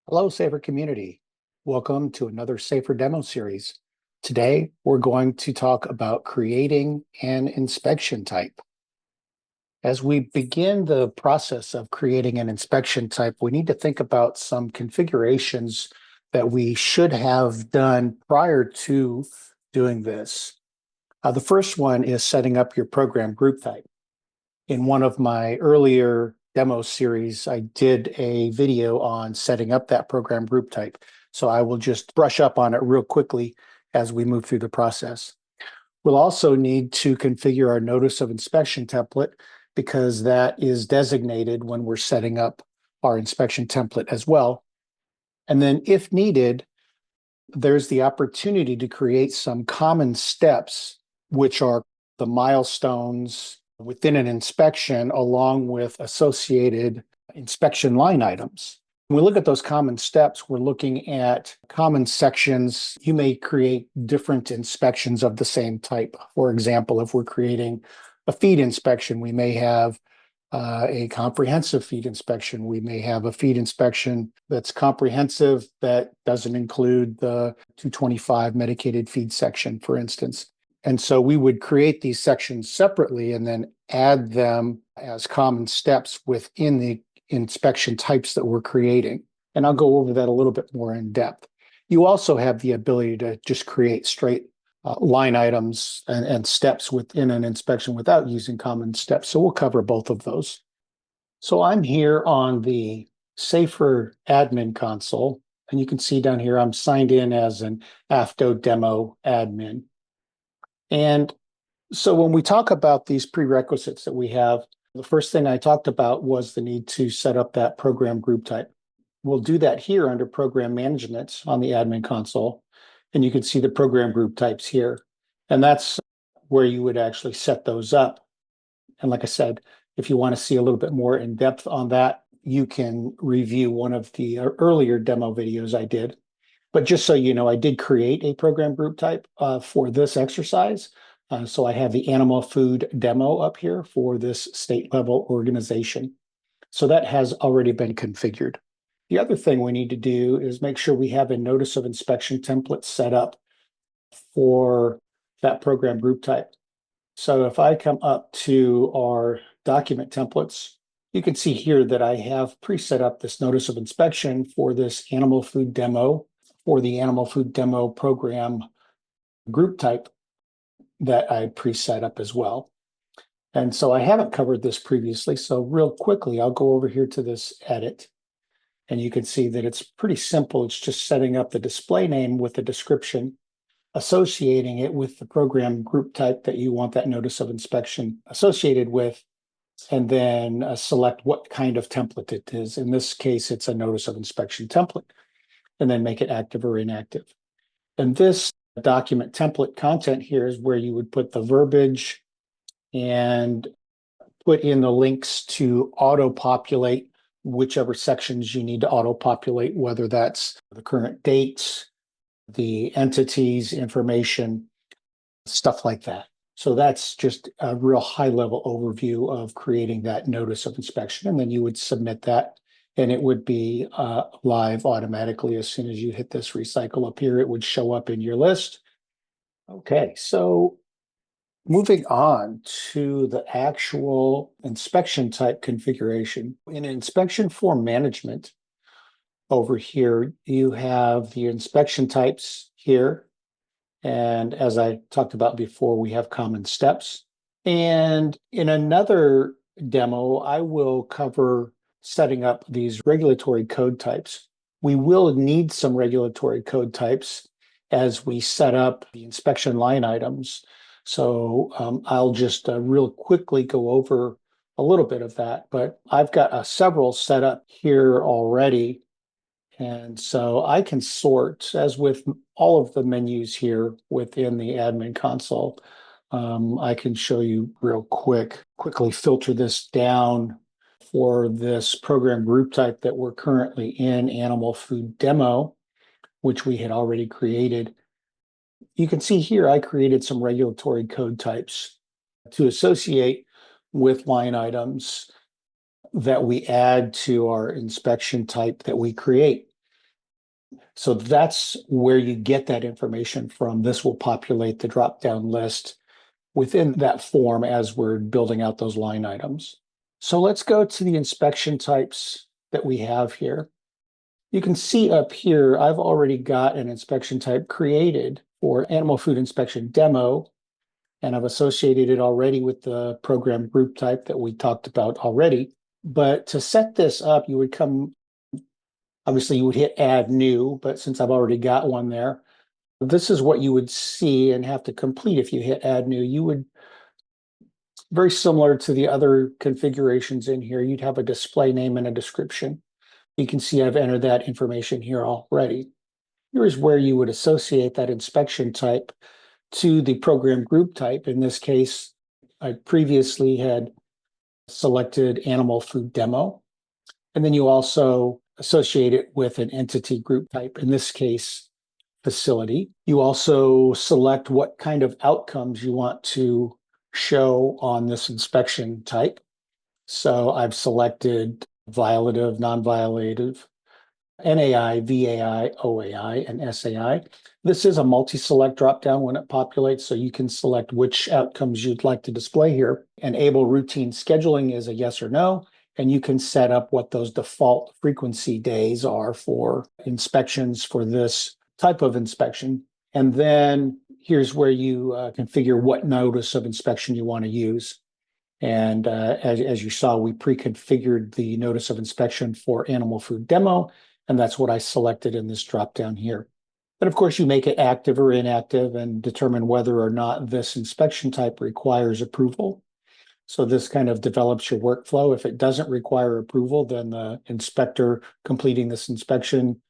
Hello, SAFHER community. Welcome to another SAFHER demo series. Today, we're going to talk about creating an inspection type. As we begin the process of creating an inspection type, we need to think about some configurations that we should have done prior to doing this. The first one is setting up your program group type. In one of my earlier demo series, I did a video on setting up that program group type. So I will just brush up on it real quickly as we move through the process. We'll also need to configure our notice of inspection template because that is designated when we're setting up our inspection template as well. And then if needed, there's the opportunity to create some common steps, which are the milestones within an inspection, along with associated inspection line items. When we look at those common steps, we're looking at common sections. You may create different inspections of the same type. For example, if we're creating a feed inspection, we may have a comprehensive feed inspection. We may have a feed inspection that's comprehensive that doesn't include the 225 medicated feed section, for instance. And so we would create these sections separately and then add them as common steps within the inspection types that we're creating. And I'll go over that a little bit more in depth. You also have the ability to just create straight line items and steps within an inspection without using common steps. So we'll cover both of those. So I'm here on the SAFHER admin console, and you can see down here I'm signed in as an AFDO demo admin. And so when we talk about these prerequisites that we have, the first thing I talked about was the need to set up that program group type. We'll do that here under program management on the admin console. And you can see the program group types here. And that's where you would actually set those up. And like I said, if you want to see a little bit more in depth on that, you can review one of the earlier demo videos I did. But just so you know, I did create a program group type for this exercise. So I have the animal food demo up here for this state level organization. So that has already been configured. The other thing we need to do is make sure we have a notice of inspection template set up for that program group type. So if I come up to our document templates, you can see here that I have pre-set up this notice of inspection for this animal food demo, for the animal food demo program group type that I pre-set up as well. And so I haven't covered this previously. So real quickly, I'll go over here to this edit. And you can see that it's pretty simple. It's just setting up the display name with the description, associating it with the program group type that you want that notice of inspection associated with, and then select what kind of template it is. In this case, it's a notice of inspection template, and then make it active or inactive. And this document template content here is where you would put the verbiage and put in the links to auto-populate whichever sections you need to auto-populate, whether that's the current dates, the entities, information, stuff like that. So that's just a real high-level overview of creating that notice of inspection. And then you would submit that, and it would be live automatically as soon as you hit this recycle up here. It would show up in your list. Okay, so moving on to the actual inspection type configuration. In inspection form management, over here, you have the inspection types here. And as I talked about before, we have common steps. And in another demo, I will cover setting up these regulatory code types. We will need some regulatory code types as we set up the inspection line items. So I'll just real quickly go over a little bit of that, but I've got several set up here already. And so I can sort, as with all of the menus here within the admin console. I can show you real quickly filter this down for this program group type that we're currently in, animal food demo, which we had already created. You can see here I created some regulatory code types to associate with line items that we add to our inspection type that we create. So that's where you get that information from. This will populate the drop-down list within that form as we're building out those line items. So let's go to the inspection types that we have here. You can see up here, I've already got an inspection type created for animal food inspection demo, and I've associated it already with the program group type that we talked about already. But to set this up, you would come, obviously you would hit add new, but since I've already got one there, this is what you would see and have to complete if you hit add new. You would, very similar to the other configurations in here, you'd have a display name and a description. You can see I've entered that information here already. Here's where you would associate that inspection type to the program group type. In this case, I previously had selected animal food demo, and then you also associate it with an entity group type, in this case, facility. You also select what kind of outcomes you want to show on this inspection type. So I've selected violative, non-violative, NAI, VAI, OAI, and SAI. This is a multi-select dropdown when it populates, so you can select which outcomes you'd like to display here. Enable routine scheduling is a yes or no, and you can set up what those default frequency days are for inspections for this type of inspection. And then here's where you configure what notice of inspection you want to use. And as you saw, we pre-configured the notice of inspection for animal food demo, and that's what I selected in this dropdown here. But of course, you make it active or inactive and determine whether or not this inspection type requires approval. So this kind of develops your workflow. If it doesn't require approval, then the inspector completing this inspection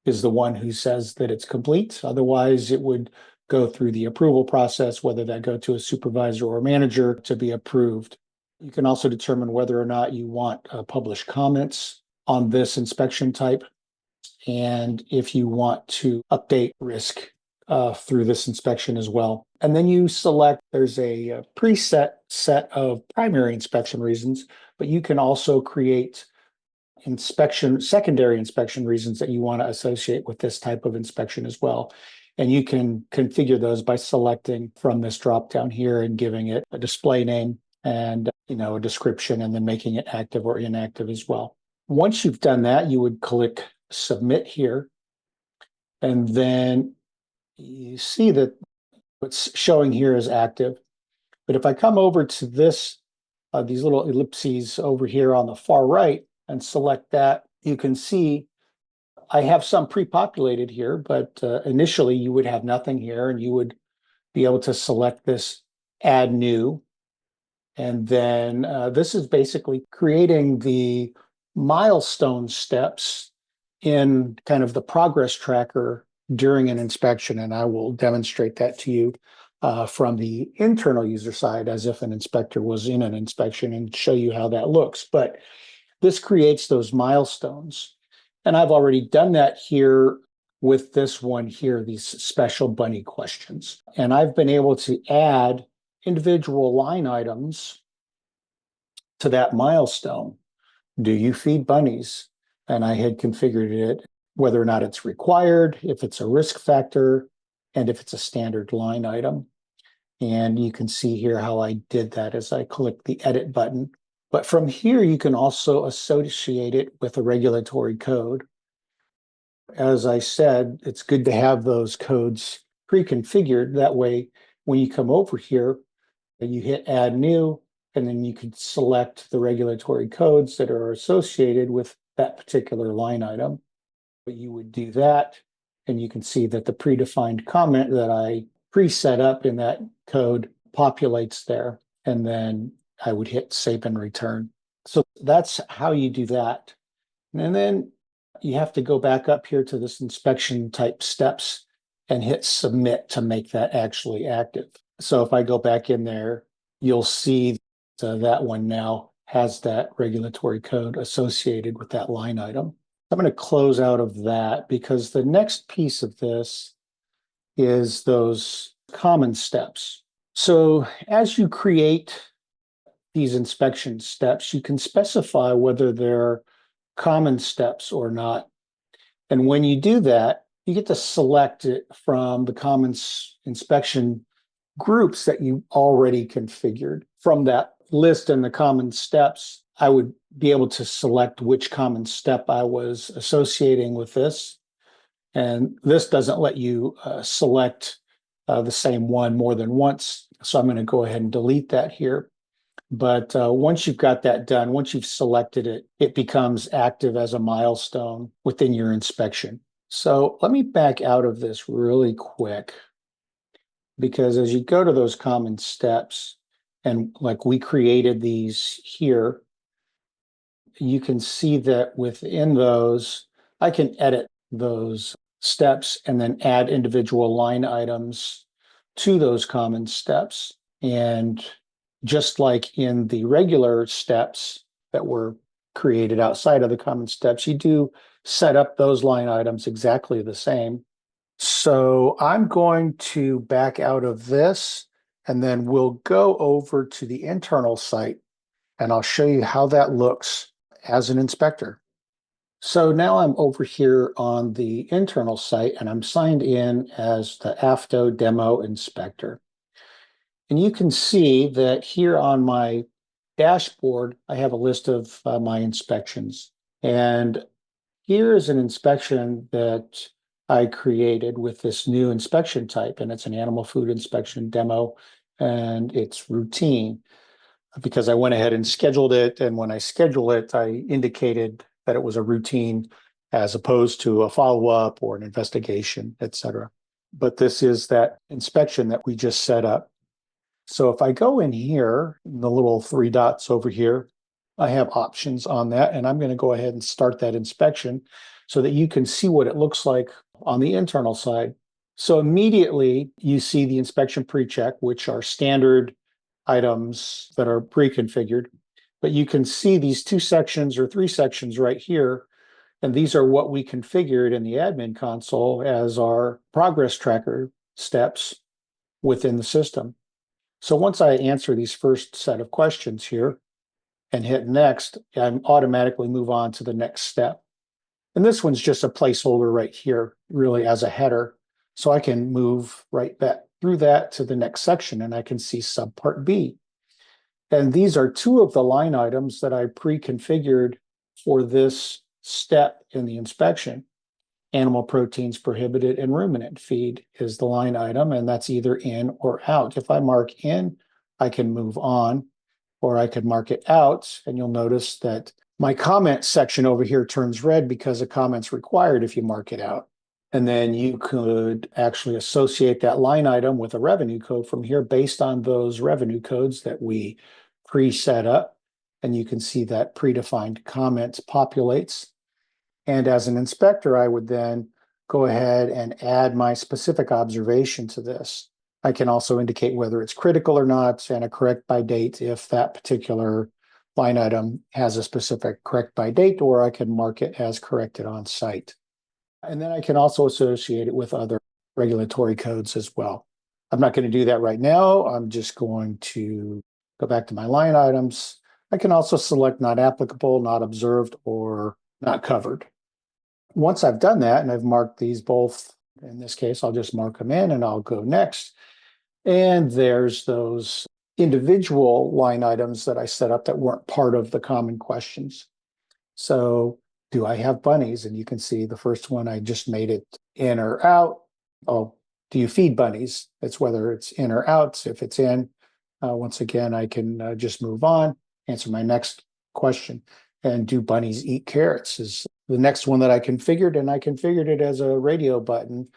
is the one who says that it's complete. Otherwise, it would go through the approval process, whether that go to a supervisor or manager to be approved. You can also determine whether or not you want published comments on this inspection type, and if you want to update risk through this inspection as well. And then you select, there's a preset set of primary inspection reasons, but you can also create secondary inspection reasons that you want to associate with this type of inspection as well. And you can configure those by selecting from this drop down here and giving it a display name and a description, and then making it active or inactive as well. Once you've done that, you would click submit here, and then you see that what's showing here is active. But if I come over to this, these little ellipses over here on the far right and select that, you can see I have some pre-populated here, but initially you would have nothing here, and you would be able to select this add new. And then this is basically creating the milestone steps in kind of the progress tracker during an inspection. And I will demonstrate that to you from the internal user side as if an inspector was in an inspection, and show you how that looks. But this creates those milestones. And I've already done that here with this one here, these special bunny questions. And I've been able to add individual line items to that milestone. Do you feed bunnies? And I had configured it, whether or not it's required, if it's a risk factor, and if it's a standard line item. And you can see here how I did that as I click the edit button. But from here, you can also associate it with a regulatory code. As I said, it's good to have those codes pre-configured. That way, when you come over here, you hit add new, and then you can select the regulatory codes that are associated with that particular line item. But you would do that, and you can see that the predefined comment that I pre-set up in that code populates there, and then I would hit save and return. So that's how you do that. And then you have to go back up here to this inspection type steps and hit submit to make that actually active. So if I go back in there, you'll see that one now has that regulatory code associated with that line item. I'm going to close out of that because the next piece of this is those common steps. So as you create these inspection steps, you can specify whether they're common steps or not. And when you do that, you get to select it from the common inspection groups that you already configured. From that list and the common steps, I would be able to select which common step I was associating with this. And this doesn't let you select the same one more than once. So I'm going to go ahead and delete that here. But once you've got that done, once you've selected it, it becomes active as a milestone within your inspection. So let me back out of this really quick, because as you go to those common steps, and like we created these here, you can see that within those, I can edit those steps and then add individual line items to those common steps. And just like in the regular steps that were created outside of the common steps, you do set up those line items exactly the same. So I'm going to back out of this, and then we'll go over to the internal site, and I'll show you how that looks as an inspector. So now I'm over here on the internal site, and I'm signed in as the AFTO demo inspector. And you can see that here on my dashboard, I have a list of my inspections. And here is an inspection that I created with this new inspection type, and it's an animal food inspection demo, and it's routine because I went ahead and scheduled it. And when I schedule it, I indicated that it was a routine as opposed to a follow-up or an investigation, et cetera. But this is that inspection that we just set up. So if I go in here, the little three dots over here, I have options on that, and I'm going to go ahead and start that inspection so that you can see what it looks like on the internal side. So immediately you see the inspection pre-check, which are standard items that are pre-configured, but you can see these two sections or three sections right here, and these are what we configured in the admin console as our progress tracker steps within the system. So once I answer these first set of questions here and hit next, I automatically move on to the next step. And this one's just a placeholder right here, really as a header. So I can move right back through that to the next section, and I can see subpart B. And these are two of the line items that I pre-configured for this step in the inspection. Animal proteins prohibited and ruminant feed is the line item, and that's either in or out. If I mark in, I can move on, or I could mark it out, and you'll notice that my comment section over here turns red because a comment's required if you mark it out. And then you could actually associate that line item with a revenue code from here based on those revenue codes that we pre-set up. And you can see that predefined comment populates. And as an inspector, I would then go ahead and add my specific observation to this. I can also indicate whether it's critical or not and a correct by date if that particular line item has a specific correct by date, or I can mark it as corrected on site. And then I can also associate it with other regulatory codes as well. I'm not going to do that right now. I'm just going to go back to my line items. I can also select not applicable, not observed, or not covered. Once I've done that, and I've marked these both, in this case, I'll just mark them in and I'll go next. And there's those individual line items that I set up that weren't part of the common questions. So do I have bunnies? And you can see the first one, I just made it in or out. Oh, do you feed bunnies? It's whether it's in or out. If it's in, once again, I can just move on, answer my next question. And do bunnies eat carrots is the next one that I configured, and I configured it as a radio button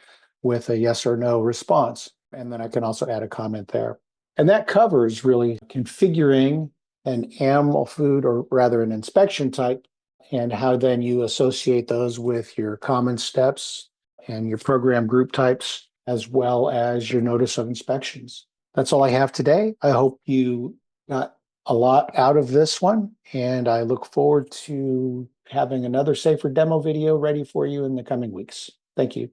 with a yes or no response. And then I can also add a comment there. And that covers really configuring an animal food, or rather an inspection type, and how then you associate those with your common steps and your program group types, as well as your notice of inspections. That's all I have today. I hope you got a lot out of this one, and I look forward to having another SAFHER demo video ready for you in the coming weeks. Thank you.